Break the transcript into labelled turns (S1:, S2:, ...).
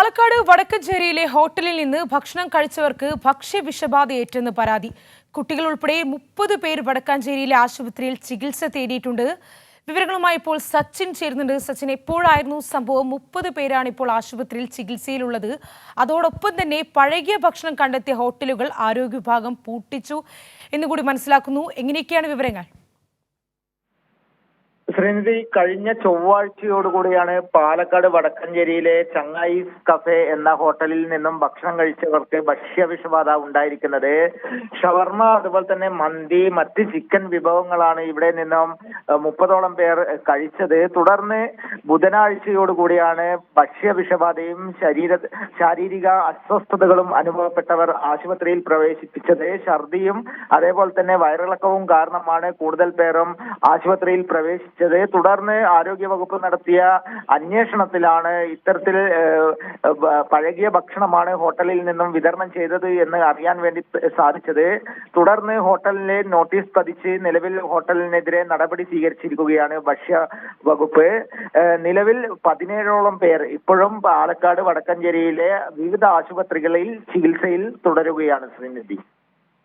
S1: പാലക്കാട് വടക്കഞ്ചേരിയിലെ ഹോട്ടലിൽ നിന്ന് ഭക്ഷണം കഴിച്ചവർക്ക് ഭക്ഷ്യവിഷബാധയേറ്റെന്ന് പരാതി. കുട്ടികൾ ഉൾപ്പെടെ 30 പേർ വടക്കാഞ്ചേരിയിലെ ആശുപത്രിയിൽ ചികിത്സ തേടിയിട്ടുണ്ട്. വിവരങ്ങളുമായി ഇപ്പോൾ സച്ചിൻ ചേരുന്നുണ്ട്. സച്ചിൻ, എപ്പോഴായിരുന്നു സംഭവം? 30 പേരാണ് ഇപ്പോൾ ആശുപത്രിയിൽ ചികിത്സയിലുള്ളത്. അതോടൊപ്പം തന്നെ പഴകിയ ഭക്ഷണം കണ്ടെത്തിയ ഹോട്ടലുകൾ ആരോഗ്യ വിഭാഗം പൂട്ടിച്ചു എന്നുകൂടി മനസ്സിലാക്കുന്നു. എങ്ങനെയൊക്കെയാണ് വിവരങ്ങൾ?
S2: ശ്രീനിധി, കഴിഞ്ഞ ചൊവ്വാഴ്ചയോടുകൂടിയാണ് പാലക്കാട് വടക്കഞ്ചേരിയിലെ ചങ്ങായിസ് കഫേ എന്ന ഹോട്ടലിൽ നിന്നും ഭക്ഷണം കഴിച്ചവർക്ക് ഭക്ഷ്യവിഷബാധ ഉണ്ടായിരിക്കുന്നത്. ഷവർമ, അതുപോലെ തന്നെ മന്തി, മറ്റ് ചിക്കൻ വിഭവങ്ങളാണ് ഇവിടെ നിന്നും 30ഓളം പേർ കഴിച്ചത്. തുടർന്ന് ബുധനാഴ്ചയോടുകൂടിയാണ് ഭക്ഷ്യവിഷബാധയും ശാരീരിക അസ്വസ്ഥതകളും അനുഭവപ്പെട്ടവർ ആശുപത്രിയിൽ പ്രവേശിപ്പിച്ചത്. ഛർദിയും അതേപോലെ തന്നെ വയറിളക്കവും കാരണമാണ് കൂടുതൽ പേരും ആശുപത്രിയിൽ പ്രവേശിച്ചത്. തുടർന്ന് ആരോഗ്യവകുപ്പ് നടത്തിയ അന്വേഷണത്തിലാണ് ഇത്തരത്തിൽ പഴകിയ ഭക്ഷണമാണ് ഹോട്ടലിൽ നിന്നും വിതരണം ചെയ്തത് എന്ന് അറിയാൻ വേണ്ടി സാധിച്ചത്. തുടർന്ന് ഹോട്ടലിലെ നോട്ടീസ് പതിച്ച് നിലവിൽ ഹോട്ടലിനെതിരെ നടപടി സ്വീകരിച്ചിരിക്കുകയാണ് ഭക്ഷ്യ വകുപ്പ്. നിലവിൽ 17ഓളം പേർ ഇപ്പോഴും പാലക്കാട് വടക്കഞ്ചേരിയിലെ വിവിധ ആശുപത്രികളിൽ ചികിത്സയിൽ തുടരുകയാണ്. ശ്രീനിധി.